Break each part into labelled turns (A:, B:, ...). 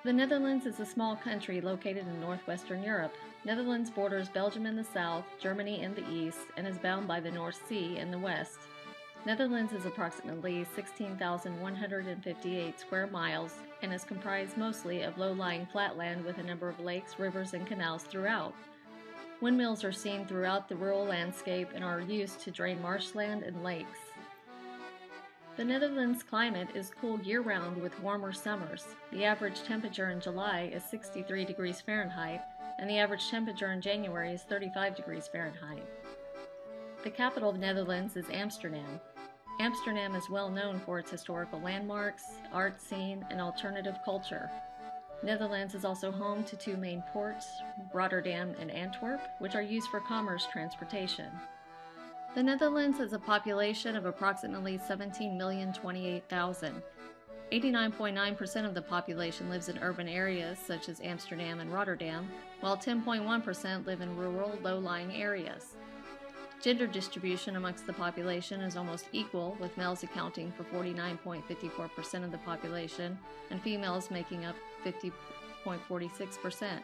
A: The Netherlands is a small country located in northwestern Europe. Netherlands borders Belgium in the south, Germany in the east, and is bound by the North Sea in the west. Netherlands is approximately 16,158 square miles and is comprised mostly of low-lying flatland with a number of lakes, rivers, and canals throughout. Windmills are seen throughout the rural landscape and are used to drain marshland and lakes. The Netherlands climate is cool year-round with warmer summers. The average temperature in July is 63 degrees Fahrenheit, and the average temperature in January is 35 degrees Fahrenheit. The capital of the Netherlands is Amsterdam. Amsterdam is well known for its historical landmarks, art scene, and alternative culture. Netherlands is also home to two main ports, Rotterdam and Antwerp, which are used for commerce transportation. The Netherlands has a population of approximately 17,028,000. 89.9% of the population lives in urban areas such as Amsterdam and Rotterdam, while 10.1% live in rural, low-lying areas. Gender distribution amongst the population is almost equal, with males accounting for 49.54% of the population and females making up 50.46%.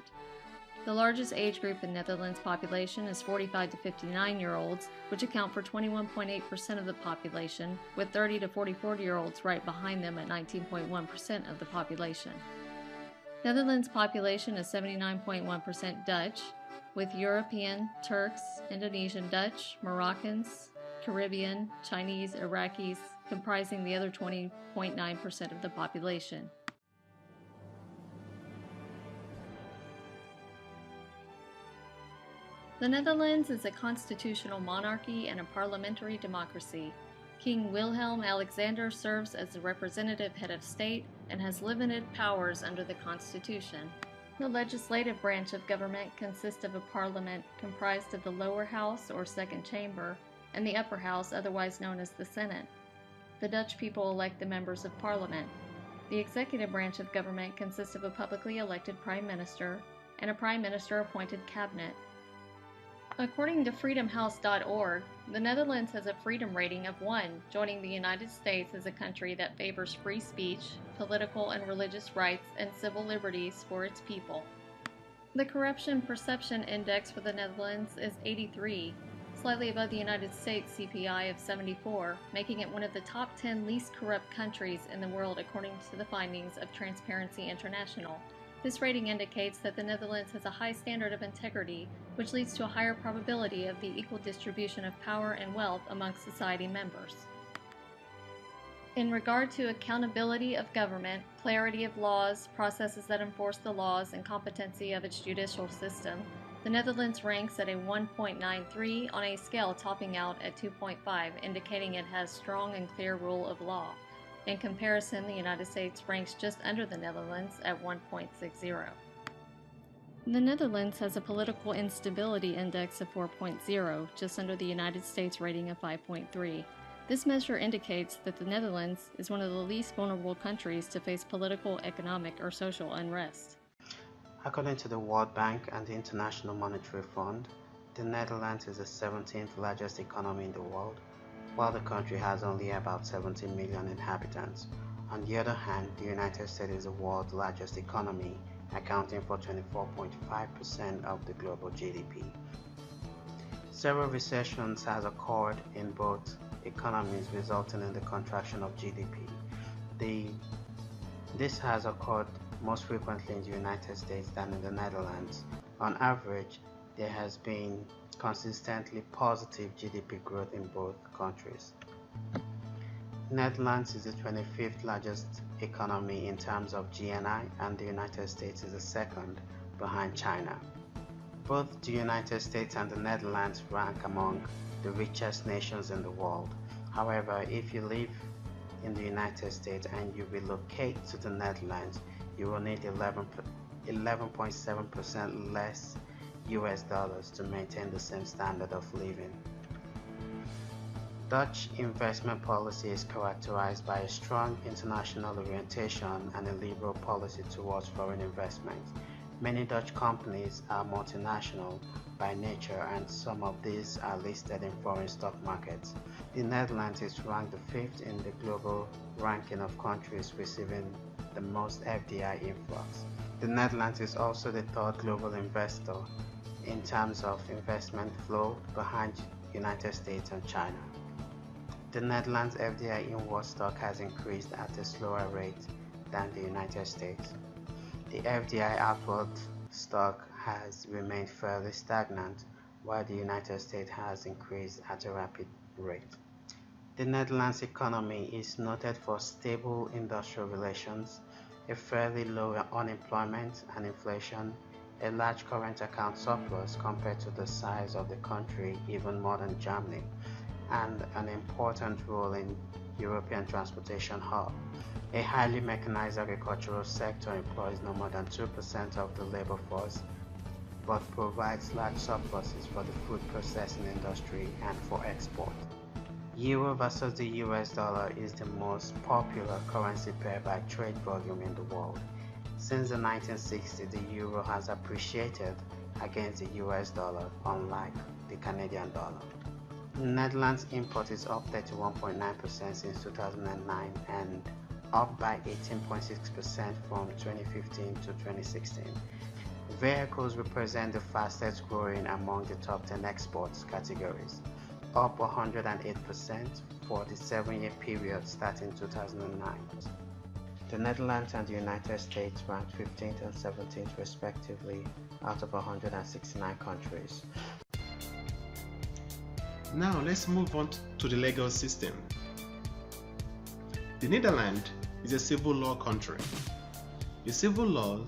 A: The largest age group in Netherlands population is 45 to 59-year-olds, which account for 21.8% of the population, with 30 to 44-year-olds right behind them at 19.1% of the population. Netherlands population is 79.1% Dutch, with European, Turks, Indonesian Dutch, Moroccans, Caribbean, Chinese, Iraqis comprising the other 20.9% of the population. The Netherlands is a constitutional monarchy and a parliamentary democracy. King Wilhelm Alexander serves as the representative head of state and has limited powers under the Constitution. The legislative branch of government consists of a parliament comprised of the lower house or second chamber and the upper house, otherwise known as the Senate. The Dutch people elect the members of parliament. The executive branch of government consists of a publicly elected prime minister and a prime minister appointed cabinet. According to freedomhouse.org, the Netherlands has a freedom rating of 1, joining the United States as a country that favors free speech, political and religious rights, and civil liberties for its people. The Corruption Perception Index for the Netherlands is 83, slightly above the United States CPI of 74, making it one of the top 10 least corrupt countries in the world according to the findings of Transparency International. This rating indicates that the Netherlands has a high standard of integrity, which leads to a higher probability of the equal distribution of power and wealth amongst society members. In regard to accountability of government, clarity of laws, processes that enforce the laws, and competency of its judicial system, the Netherlands ranks at a 1.93 on a scale topping out at 2.5, indicating it has strong and clear rule of law. In comparison, the United States ranks just under the Netherlands at 1.60. The Netherlands has a political instability index of 4.0, just under the United States rating of 5.3. This measure indicates that the Netherlands is one of the least vulnerable countries to face political, economic, or social unrest.
B: According to the World Bank and the International Monetary Fund, the Netherlands is the 17th largest economy in the world, while the country has only about 17 million inhabitants. On the other hand, the United States is the world's largest economy, accounting for 24.5% of the global GDP. Several recessions have occurred in both economies, resulting in the contraction of GDP. This has occurred most frequently in the United States than in the Netherlands. On average, there has been consistently positive GDP growth in both countries. Netherlands is the 25th largest economy in terms of GNI, and the United States is the second, behind China. Both the United States and the Netherlands rank among the richest nations in the world. However, if you live in the United States and you relocate to the Netherlands, you will need 11.7% less US dollars to maintain the same standard of living. Dutch investment policy is characterized by a strong international orientation and a liberal policy towards foreign investment. Many Dutch companies are multinational by nature, and some of these are listed in foreign stock markets. The Netherlands is ranked the 5th in the global ranking of countries receiving the most FDI influx. The Netherlands is also the third global investor in terms of investment flow behind United States and China. The Netherlands FDI inward stock has increased at a slower rate than the United States. The FDI outward stock has remained fairly stagnant, while the United States has increased at a rapid rate. The Netherlands economy is noted for stable industrial relations, a fairly low unemployment and inflation, a large current account surplus compared to the size of the country, even more than Germany, and an important role in European transportation hub. A highly mechanized agricultural sector employs no more than 2% of the labor force, but provides large surpluses for the food processing industry and for export. Euro versus the US dollar is the most popular currency pair by trade volume in the world. Since the 1960s, the euro has appreciated against the US dollar, unlike the Canadian dollar. Netherlands import is up 31.9% since 2009 and up by 18.6% from 2015 to 2016. Vehicles represent the fastest growing among the top 10 exports categories, up 108% for the 7-year period starting 2009. The Netherlands and the United States ranked 15th and 17th respectively out of 169 countries.
C: Now let's move on to the legal system. The Netherlands is a civil law country. The civil laws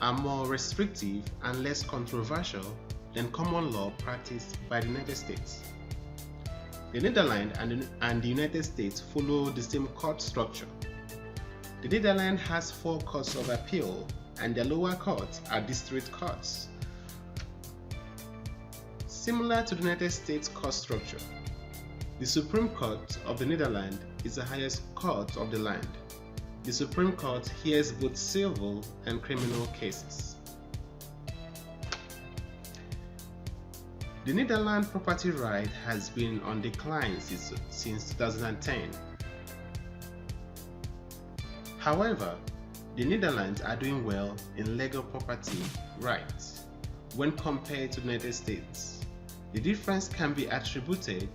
C: are more restrictive and less controversial than common law practiced by the United States. The Netherlands and the United States follow the same court structure. The Netherlands has 4 courts of appeal, and the lower courts are district courts. Similar to the United States court structure, the Supreme Court of the Netherlands is the highest court of the land. The Supreme Court hears both civil and criminal cases. The Netherlands property right has been on decline since 2010. However, the Netherlands are doing well in legal property rights when compared to the United States. The difference can be attributed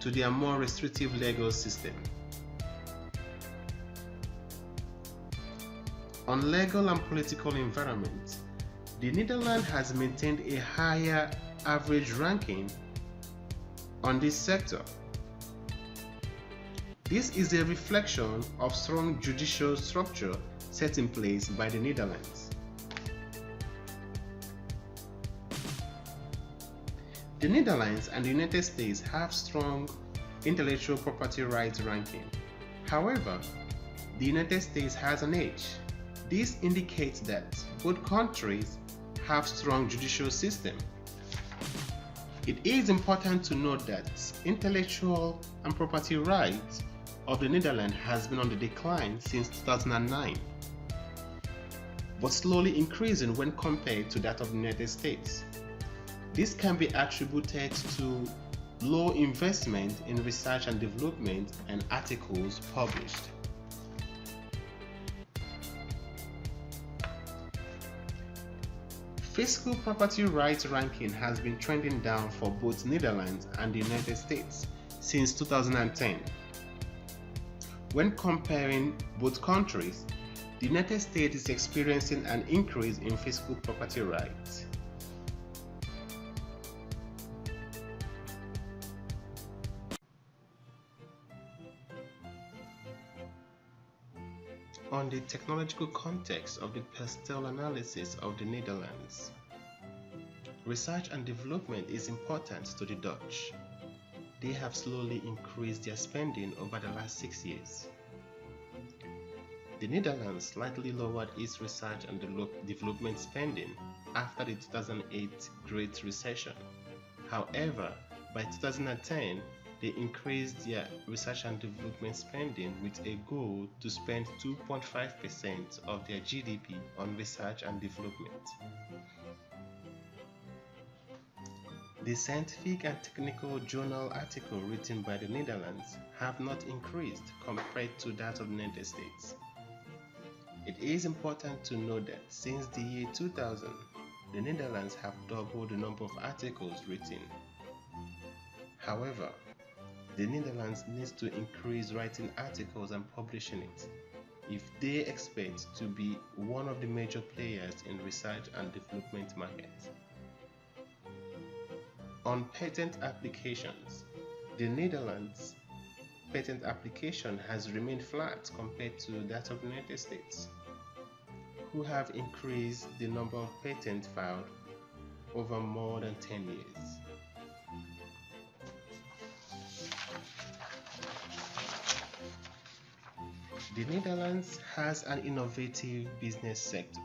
C: to their more restrictive legal system. On legal and political environment, the Netherlands has maintained a higher average ranking on this sector. This is a reflection of strong judicial structure set in place by the Netherlands. The Netherlands and the United States have strong intellectual property rights ranking. However, the United States has an edge. This indicates that both countries have strong judicial systems. It is important to note that intellectual and property rights of the Netherlands has been on the decline since 2009, but slowly increasing when compared to that of the United States. This can be attributed to low investment in research and development and articles published. Fiscal property rights ranking has been trending down for both Netherlands and the United States since 2010. When comparing both countries, the United States is experiencing an increase in fiscal property rights. On the technological context of the pastel analysis of the Netherlands, research and development is important to the Dutch. They have slowly increased their spending over the last 6 years. The Netherlands slightly lowered its research and development spending after the 2008 Great Recession. However, by 2010, they increased their research and development spending with a goal to spend 2.5% of their GDP on research and development. The scientific and technical journal article written by the Netherlands have not increased compared to that of the United States. It is important to note that since the year 2000, the Netherlands have doubled the number of articles written. However, the Netherlands needs to increase writing articles and publishing it if they expect to be one of the major players in research and development markets. On patent applications, the Netherlands' patent application has remained flat compared to that of the United States, who have increased the number of patents filed over more than 10 years. The Netherlands has an innovative business sector.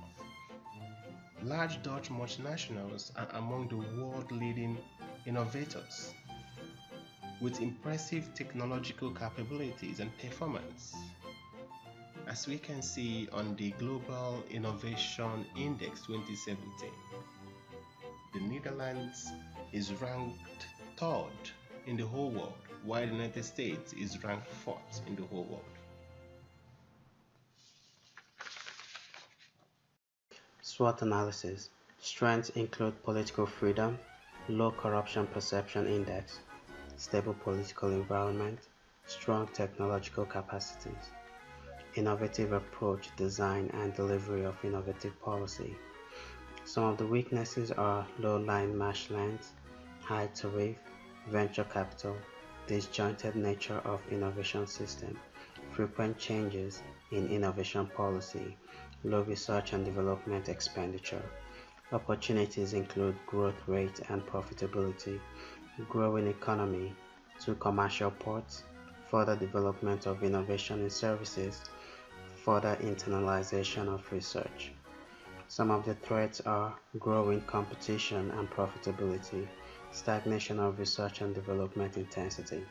C: Large Dutch multinationals are among the world leading innovators with impressive technological capabilities and performance. As we can see on the Global Innovation Index 2017, the Netherlands is ranked third in the whole world, while the United States is ranked fourth in the whole world.
B: SWOT analysis. Strengths include political freedom, low corruption perception index, stable political environment, strong technological capacities, innovative approach, design, and delivery of innovative policy. Some of the weaknesses are low line match length, high tariff, venture capital, disjointed nature of innovation system, frequent changes in innovation policy, low research and development expenditure. Opportunities include growth rate and profitability, growing economy, 2 commercial ports, further development of innovation in services, further internalization of research. Some of the threats are growing competition and profitability, stagnation of research and development intensity,